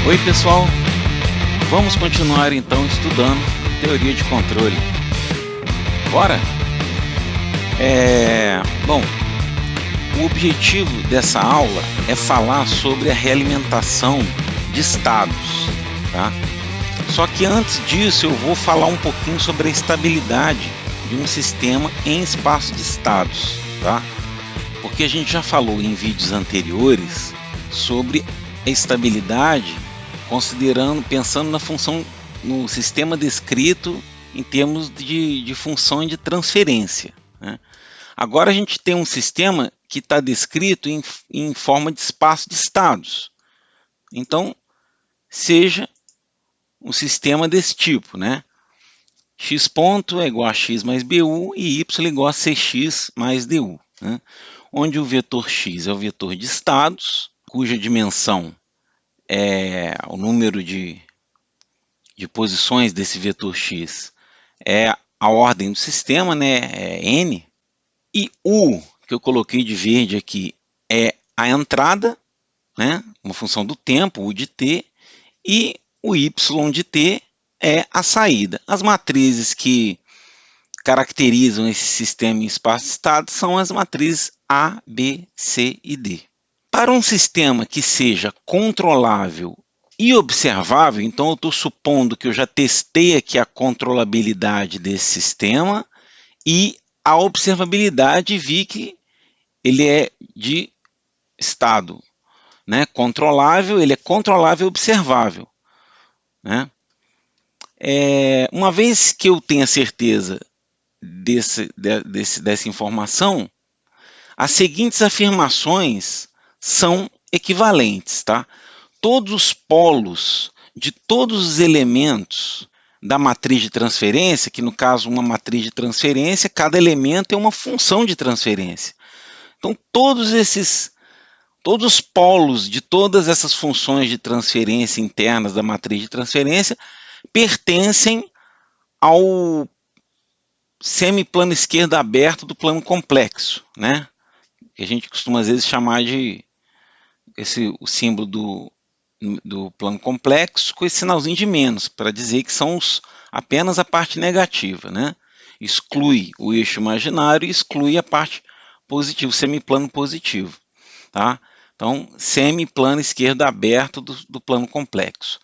Oi pessoal, vamos continuar então estudando teoria de controle. Bora? Bom, o objetivo dessa aula é falar sobre a realimentação de estados, tá? Só que antes disso eu vou falar um pouquinho sobre a estabilidade de um sistema em espaço de estados, tá? Porque a gente já falou em vídeos anteriores sobre a estabilidade, pensando na função, no sistema descrito em termos de função de transferência, né? Agora a gente tem um sistema que está descrito em forma de espaço de estados. Então, seja um sistema desse tipo, né? X ponto é igual a x mais bu e y é igual a cx mais du, né? Onde o vetor x é o vetor de estados, cuja dimensão é o número de posições desse vetor x, é a ordem do sistema, né? É n. E u, que eu coloquei de verde aqui, é a entrada, né? Uma função do tempo, u de t, e o y de t é a saída. As matrizes que caracterizam esse sistema em espaço de estado são as matrizes A, B, C e D. Para um sistema que seja controlável e observável, então eu estou supondo que eu já testei aqui a controlabilidade desse sistema e a observabilidade, vi que ele é de estado, né? Controlável, ele é controlável e observável, né? Uma vez que eu tenha certeza dessa informação, as seguintes afirmações são equivalentes, tá? Todos os polos de todos os elementos da matriz de transferência, que no caso uma matriz de transferência, cada elemento é uma função de transferência. Então todos os polos de todas essas funções de transferência internas da matriz de transferência pertencem ao semiplano esquerdo aberto do plano complexo, né? Que a gente costuma às vezes chamar de o símbolo do plano complexo com esse sinalzinho de menos, para dizer que são apenas a parte negativa, né? Exclui o eixo imaginário e exclui a parte positiva, o semiplano positivo, tá? Então, semiplano esquerdo aberto do plano complexo.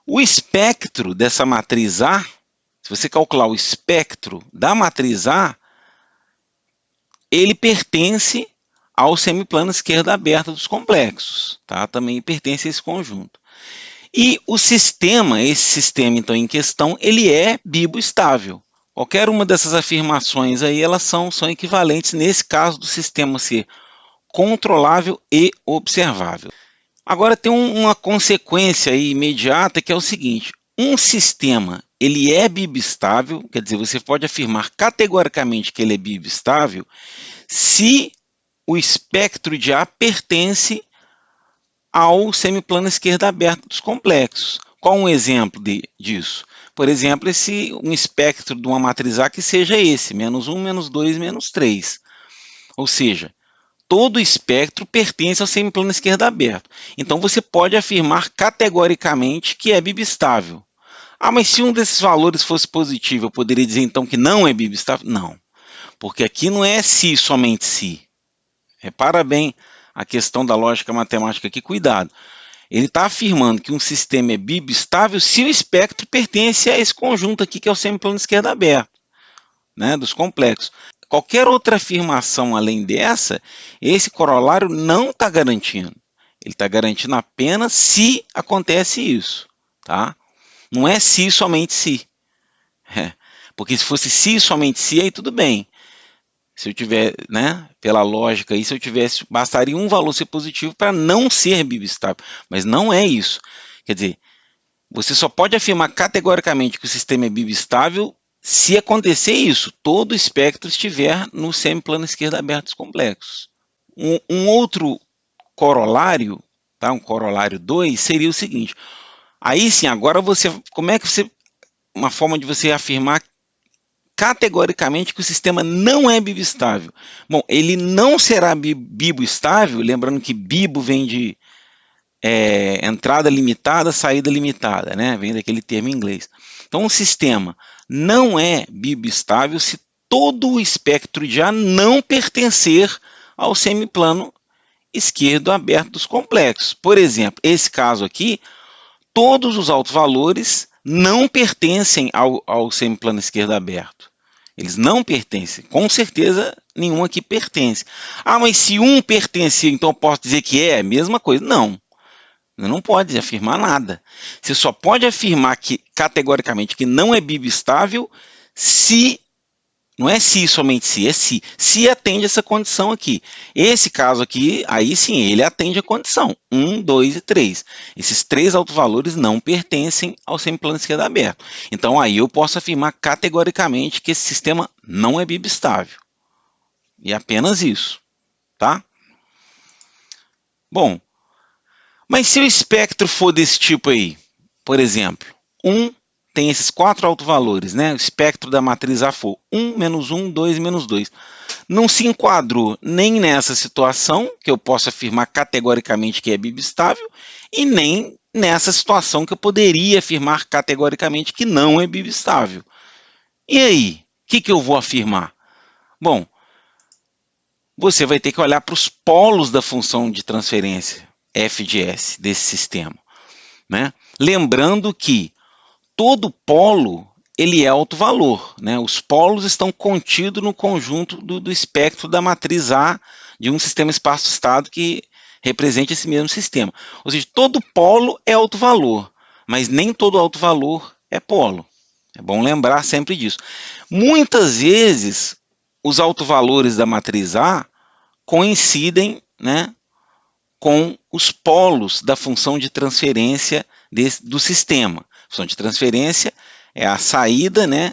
O espectro dessa matriz A, se você calcular o espectro da matriz A, ele pertence ao semiplano esquerdo aberto dos complexos, tá? Também pertence a esse conjunto. E o sistema, esse sistema então em questão, ele é biboestável. Qualquer uma dessas afirmações aí, elas são equivalentes nesse caso do sistema ser controlável e observável. Agora tem uma consequência aí imediata, que é o seguinte: um sistema ele é biboestável, quer dizer, você pode afirmar categoricamente que ele é biboestável se o espectro de A pertence ao semiplano esquerdo aberto dos complexos. Qual um exemplo disso? Por exemplo, um espectro de uma matriz A que seja esse, menos 1, menos 2, menos 3. Ou seja, todo espectro pertence ao semiplano esquerdo aberto. Então, você pode afirmar categoricamente que é biboestável. Ah, mas se um desses valores fosse positivo, eu poderia dizer então que não é biboestável? Não, porque aqui não é se, somente se. Repara bem a questão da lógica matemática aqui, cuidado. Ele está afirmando que um sistema é biboestável se o espectro pertence a esse conjunto aqui, que é o semiplano esquerdo aberto, né, dos complexos. Qualquer outra afirmação além dessa, esse corolário não está garantindo. Ele está garantindo apenas se acontece isso, tá? Não é se, somente se. Porque se fosse se, somente se, aí tudo bem. Se eu tiver, né, pela lógica aí, se eu tivesse, bastaria um valor ser positivo para não ser biboestável, mas não é isso. Quer dizer, você só pode afirmar categoricamente que o sistema é biboestável se acontecer isso, todo o espectro estiver no semiplano esquerdo aberto dos complexos. Um outro corolário, tá, um corolário 2, seria o seguinte: aí sim, agora uma forma de você afirmar categoricamente que o sistema não é biboestável. Bom, ele não será biboestável, lembrando que bibo vem de entrada limitada, saída limitada, né? Vem daquele termo em inglês. Então, um sistema não é bibistável se todo o espectro de A não pertencer ao semiplano esquerdo aberto dos complexos. Por exemplo, esse caso aqui, todos os altos valores não pertencem ao semiplano esquerdo aberto. Eles não pertencem. Com certeza, nenhum aqui pertence. Ah, mas se um pertence, então eu posso dizer que é a mesma coisa? Não. Você não pode afirmar nada. Você só pode afirmar que, categoricamente, que não é bibistável se, não é se somente se, é se atende essa condição aqui. Esse caso aqui, aí sim, ele atende a condição 1, 2 e 3. Esses três autovalores não pertencem ao semiplano esquerdo aberto. Então aí eu posso afirmar categoricamente que esse sistema não é bibistável. E apenas isso, tá? Bom, mas se o espectro for desse tipo aí, por exemplo, 1 tem esses 4 autovalores, né? O espectro da matriz A for 1, menos 1, 2 e menos 2. Não se enquadrou nem nessa situação, que eu posso afirmar categoricamente que é bibistável, e nem nessa situação que eu poderia afirmar categoricamente que não é bibistável. E aí, o que eu vou afirmar? Bom, você vai ter que olhar para os polos da função de transferência f de s desse sistema, né? Lembrando que todo polo ele é autovalor, né? Os polos estão contidos no conjunto do espectro da matriz A de um sistema espaço-estado que represente esse mesmo sistema. Ou seja, todo polo é autovalor, mas nem todo autovalor é polo. É bom lembrar sempre disso. Muitas vezes, os autovalores da matriz A coincidem, né, com os polos da função de transferência do sistema. A função de transferência é a saída, né,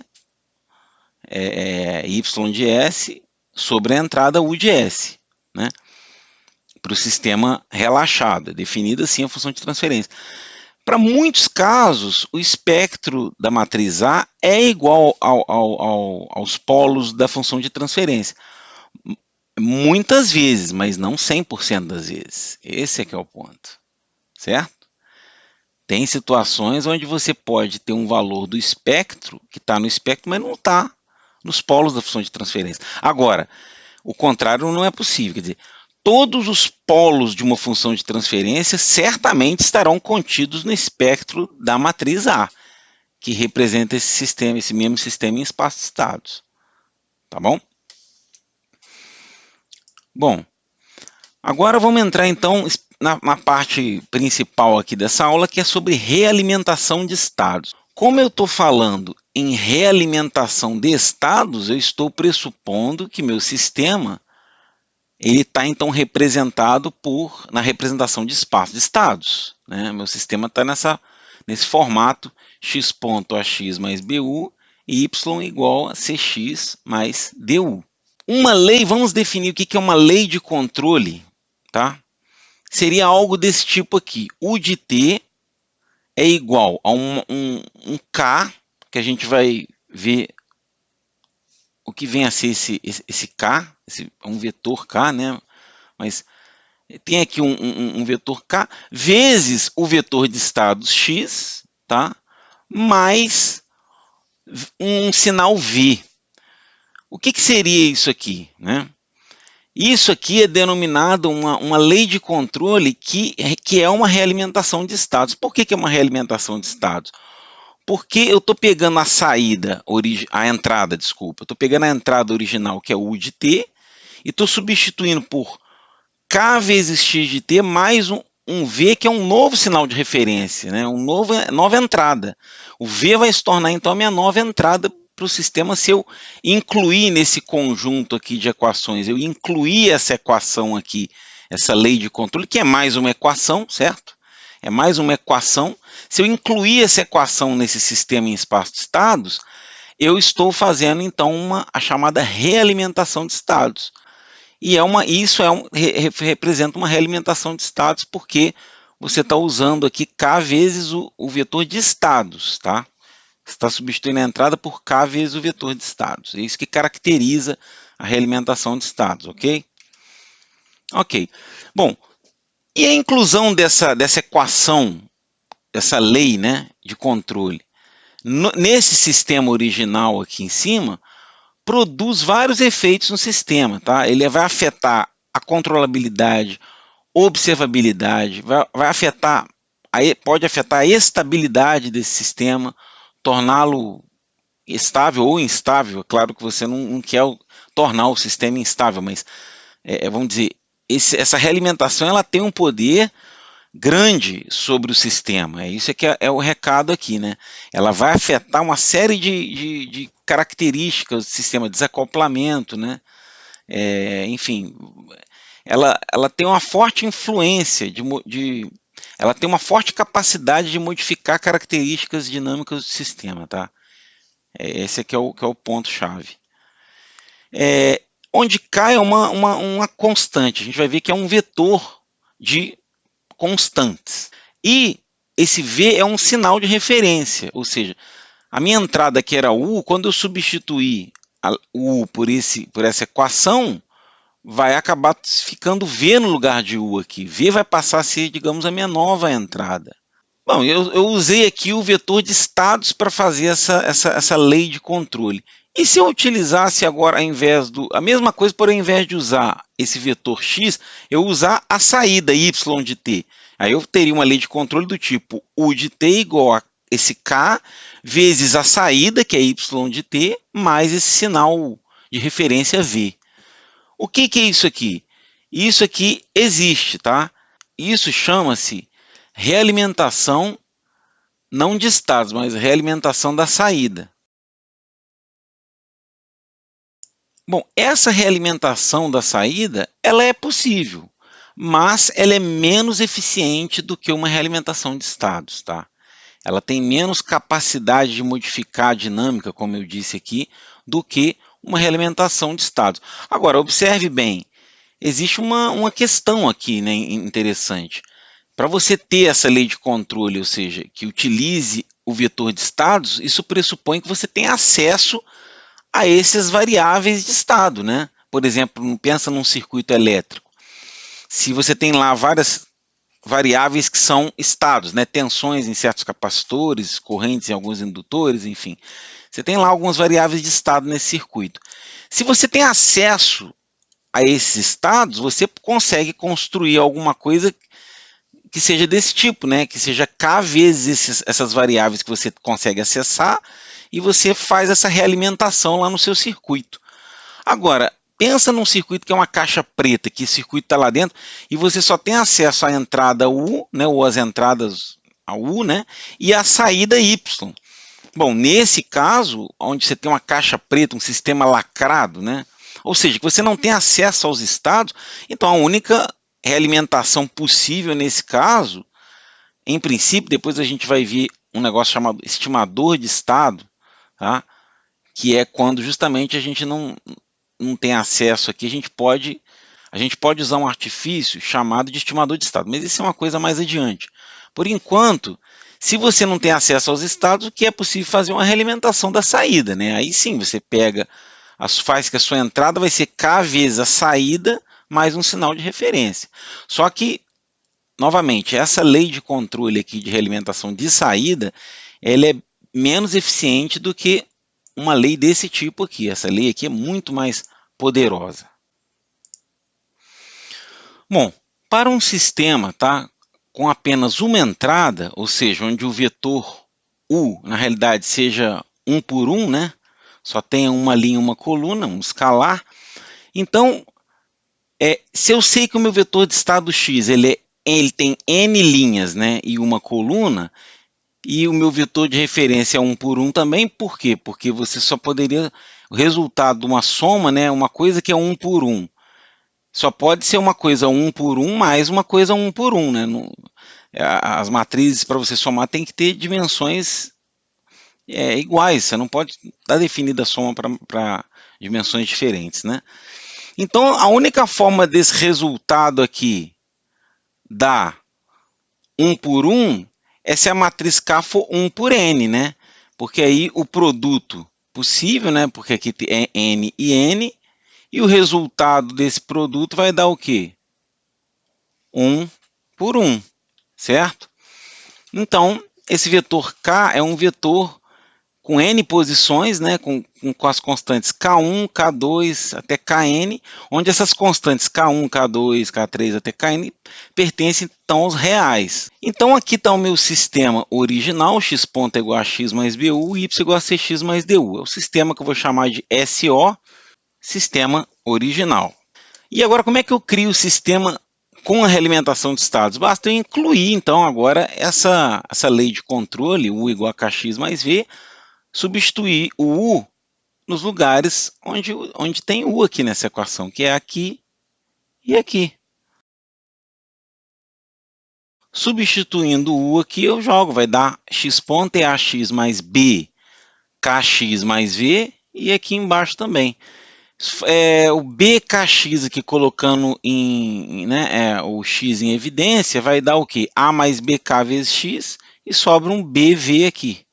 y de s sobre a entrada u de s, né, para o sistema relaxado, definida assim a função de transferência. Para muitos casos, o espectro da matriz A é igual aos polos da função de transferência. Muitas vezes, mas não 100% das vezes. Esse é que é o ponto, certo? Tem situações onde você pode ter um valor do espectro, que está no espectro, mas não está nos polos da função de transferência. Agora, o contrário não é possível. Quer dizer, todos os polos de uma função de transferência certamente estarão contidos no espectro da matriz A, que representa esse sistema, esse mesmo sistema em espaço-estados. Tá bom? Bom, agora vamos entrar então na parte principal aqui dessa aula, que é sobre realimentação de estados. Como eu estou falando em realimentação de estados, eu estou pressupondo que meu sistema ele está então representado na representação de espaço de estados, né? Meu sistema está nesse formato x ponto ax mais bu e y igual a cx mais du. Uma lei, vamos definir o que é uma lei de controle, tá? Seria algo desse tipo aqui. U de t é igual a um k, que a gente vai ver o que vem a ser esse k, um vetor k, né? Mas tem aqui um vetor k, vezes o vetor de estados x, tá? Mais um sinal v. O que seria isso aqui, né? Isso aqui é denominado uma lei de controle que é uma realimentação de estados. Por que é uma realimentação de estados? Porque eu estou pegando a saída, a entrada, desculpa, estou pegando a entrada original, que é U de t, e estou substituindo por k vezes x de t mais um v, que é um novo sinal de referência, né? Nova entrada. O v vai se tornar, então, a minha nova entrada para o sistema se eu incluir nesse conjunto aqui de equações, eu incluir essa equação aqui, essa lei de controle, que é mais uma equação, certo? É mais uma equação. Se eu incluir essa equação nesse sistema em espaço de estados, eu estou fazendo, então, a chamada realimentação de estados. E isso representa uma realimentação de estados, porque você está usando aqui k vezes o vetor de estados, tá? Você está substituindo a entrada por k vezes o vetor de estados. É isso que caracteriza a realimentação de estados, ok? Ok. Bom, E a inclusão dessa equação, dessa lei, né, de controle, nesse sistema original aqui em cima, produz vários efeitos no sistema, tá? Ele vai afetar a controlabilidade, observabilidade, vai afetar, pode afetar a estabilidade desse sistema, torná-lo estável ou instável. Claro que você não quer tornar o sistema instável, mas vamos dizer, essa realimentação ela tem um poder grande sobre o sistema. Isso que é o recado aqui, né? Ela vai afetar uma série de características do sistema, desacoplamento, né? Enfim, ela tem uma forte influência, ela tem uma forte capacidade de modificar características dinâmicas do sistema, tá? Esse aqui que é o ponto-chave. Onde K é uma constante, a gente vai ver que é um vetor de constantes. E esse V é um sinal de referência, ou seja, a minha entrada que era U, quando eu substituir o U por essa equação, vai acabar ficando V no lugar de U aqui. V vai passar a ser, digamos, a minha nova entrada. Bom, eu usei aqui o vetor de estados para fazer essa lei de controle. E se eu utilizasse agora, a mesma coisa, porém, ao invés de usar esse vetor x, eu usar a saída y de t. Aí eu teria uma lei de controle do tipo u de t igual a esse k vezes a saída, que é y de t, mais esse sinal de referência v. O que é isso aqui? Isso aqui existe, tá? Isso chama-se realimentação, não de estados, mas realimentação da saída. Bom, essa realimentação da saída, ela é possível, mas ela é menos eficiente do que uma realimentação de estados, tá? Ela tem menos capacidade de modificar a dinâmica, como eu disse aqui, do que uma realimentação de estados. Agora, observe bem, existe uma questão aqui, né, interessante. Para você ter essa lei de controle, ou seja, que utilize o vetor de estados, isso pressupõe que você tenha acesso a essas variáveis de estado, né? Por exemplo, pensa num circuito elétrico. Se você tem lá várias variáveis que são estados, né? Tensões em certos capacitores, correntes em alguns indutores, enfim. Você tem lá algumas variáveis de estado nesse circuito. Se você tem acesso a esses estados, você consegue construir alguma coisa que seja desse tipo, né? Que seja K vezes essas variáveis que você consegue acessar e você faz essa realimentação lá no seu circuito. Agora, pensa num circuito que é uma caixa preta, que o circuito está lá dentro e você só tem acesso à entrada U, né? Ou às entradas a U, né? E à saída Y. Bom, nesse caso, onde você tem uma caixa preta, um sistema lacrado, né? Ou seja, que você não tem acesso aos estados, então a única realimentação possível nesse caso, em princípio, depois a gente vai ver um negócio chamado estimador de estado, tá? Que é quando justamente a gente não tem acesso aqui, a gente pode usar um artifício chamado de estimador de estado, mas isso é uma coisa mais adiante. Por enquanto, se você não tem acesso aos estados, o que é possível fazer uma realimentação da saída, né? Aí sim, você faz que a sua entrada vai ser K vezes a saída mais um sinal de referência. Só que, novamente, essa lei de controle aqui de realimentação de saída, ela é menos eficiente do que uma lei desse tipo aqui. Essa lei aqui é muito mais poderosa. Bom, para um sistema, tá, com apenas uma entrada, ou seja, onde o vetor U, na realidade, seja 1 por 1, né? Só tenha uma linha, uma coluna, um escalar. Então, se eu sei que o meu vetor de estado x ele tem n linhas, né, e uma coluna, e o meu vetor de referência é 1 por 1 também, por quê? Porque você só poderia, o resultado de uma soma, né, uma coisa que é 1 por 1, só pode ser uma coisa 1 por 1 mais uma coisa 1 por 1, né? As matrizes para você somar tem que ter dimensões iguais, você não pode dar definida a soma para dimensões diferentes, né? Então, a única forma desse resultado aqui dar 1 por 1 é se a matriz K for 1 por N, né? Porque aí o produto possível, né? Porque aqui é N e N, e o resultado desse produto vai dar o quê? 1 por 1, certo? Então, esse vetor K é um vetor com n posições, né, com as constantes K1, K2 até Kn, onde essas constantes K1, K2, K3 até Kn pertencem então aos reais. Então aqui está o meu sistema original, x ponto é igual a x mais BU, y igual a cx mais DU. É o sistema que eu vou chamar de SO, sistema original. E agora como é que eu crio o sistema com a realimentação de estados? Basta eu incluir então agora essa lei de controle, U igual a Kx mais V, substituir o U nos lugares onde tem U aqui nessa equação, que é aqui e aqui. Substituindo o U aqui, eu jogo, vai dar x ponto é AX mais B, KX mais V, e aqui embaixo também. O BKX aqui colocando o X em evidência, vai dar o quê? A mais BK vezes X, e sobra um BV aqui.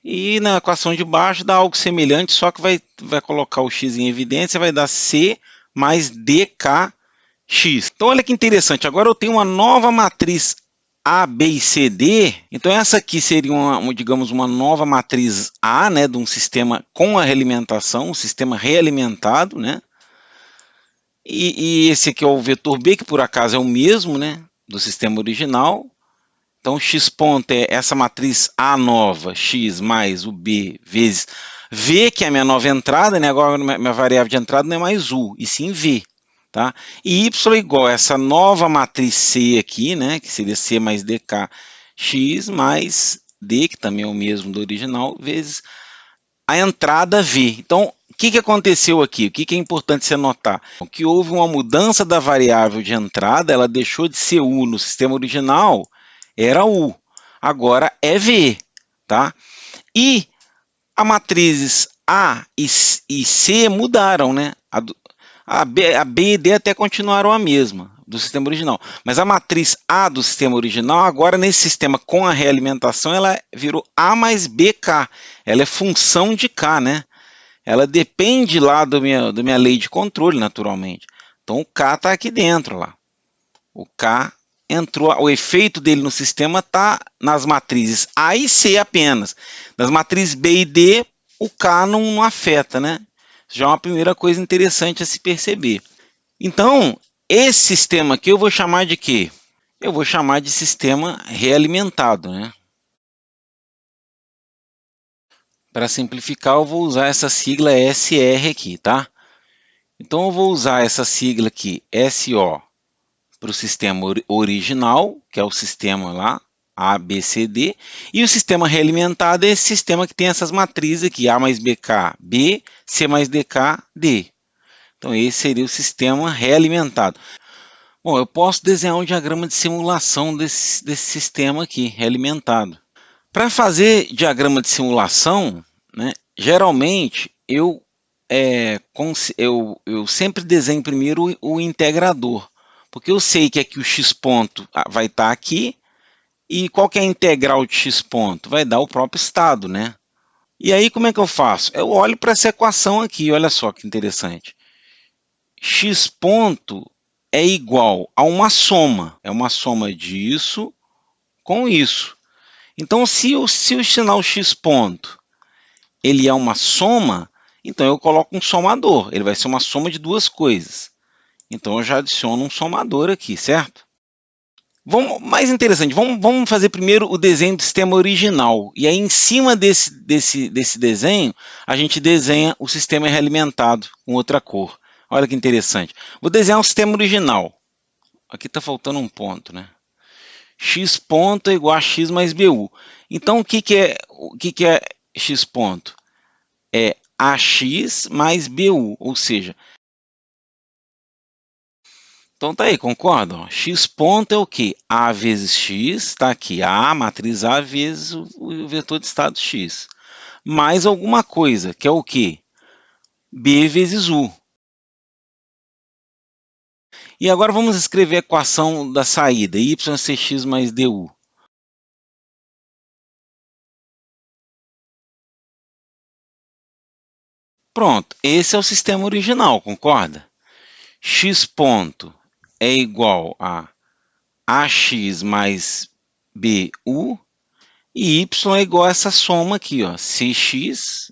E na equação de baixo dá algo semelhante, só que vai colocar o x em evidência, vai dar C mais DKX. Então olha que interessante, agora eu tenho uma nova matriz A, B e C, D. Então essa aqui seria, digamos, uma nova matriz A, né, de um sistema com a realimentação, um sistema realimentado, né? E esse aqui é o vetor B, que por acaso é o mesmo, né, do sistema original. Então, x ponto é essa matriz A nova, x mais o B vezes V, que é a minha nova entrada, né? Agora minha variável de entrada não é mais U, e sim V. Tá? E y igual a essa nova matriz C aqui, né? Que seria C mais DK, x mais D, que também é o mesmo do original, vezes a entrada V. Então, o que aconteceu aqui? O que é importante você notar? Que houve uma mudança da variável de entrada, ela deixou de ser U no sistema original, era U, agora é V, tá? E as matrizes A e C mudaram, né? A B e D até continuaram a mesma do sistema original, mas a matriz A do sistema original, agora nesse sistema com a realimentação, ela virou A mais BK, ela é função de K, né? Ela depende lá da minha lei de controle, naturalmente. Então o K está aqui dentro lá. O K entrou, o efeito dele no sistema está nas matrizes A e C apenas. Nas matrizes B e D, o K não afeta, né? Já é uma primeira coisa interessante a se perceber. Então, esse sistema aqui eu vou chamar de quê? Eu vou chamar de sistema realimentado, né? Para simplificar, eu vou usar essa sigla SR aqui, tá? Então, eu vou usar essa sigla aqui, SO, para o sistema original, que é o sistema lá, A, B, C, D, e o sistema realimentado é esse sistema que tem essas matrizes aqui, A mais BK, B, C mais DK, D. Então, esse seria o sistema realimentado. Bom, eu posso desenhar um diagrama de simulação desse sistema aqui, realimentado. Para fazer diagrama de simulação, né, geralmente eu sempre desenho primeiro o integrador, porque eu sei que aqui o x ponto vai estar aqui, e qual que é a integral de x ponto? Vai dar o próprio estado, né? E aí como é que eu faço? Eu olho para essa equação aqui, olha só que interessante. X ponto é igual a uma soma, é uma soma disso com isso. Então, se o sinal x ponto ele é uma soma, então eu coloco um somador, ele vai ser uma soma de duas coisas. Então, eu já adiciono um somador aqui, certo? Mais interessante, vamos fazer primeiro o desenho do sistema original. E aí, em cima desse desenho, a gente desenha o sistema realimentado com outra cor. Olha que interessante. Vou desenhar um sistema original. Aqui está faltando um ponto, né? X ponto é igual a x mais BU. Então, o que é x ponto? É AX mais BU, ou seja, então tá aí, concordam? X ponto é o quê? A vezes x, está aqui, A, matriz A vezes o vetor de estado x. Mais alguma coisa, que é o quê? B vezes U. E agora vamos escrever a equação da saída, YCX mais DU. Pronto, esse é o sistema original, concorda? X ponto é igual a AX mais BU, e Y é igual a essa soma aqui, ó, CX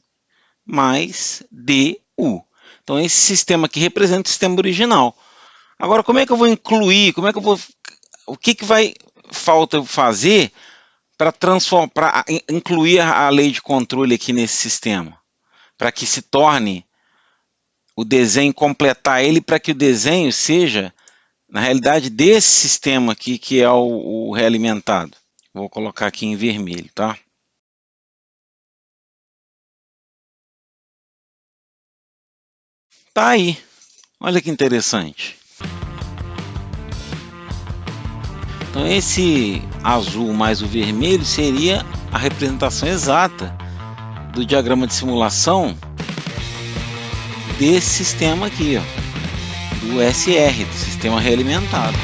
mais DU. Então esse sistema aqui representa o sistema original. Agora, como é que eu vou incluir, o que falta eu fazer para incluir a lei de controle aqui nesse sistema? Para que se torne o desenho, completar ele, para que o desenho seja, na realidade, desse sistema aqui, que é o realimentado. Vou colocar aqui em vermelho, tá? Tá aí. Olha que interessante. Então esse azul mais o vermelho seria a representação exata do diagrama de simulação desse sistema aqui, ó, do SR, do sistema realimentado.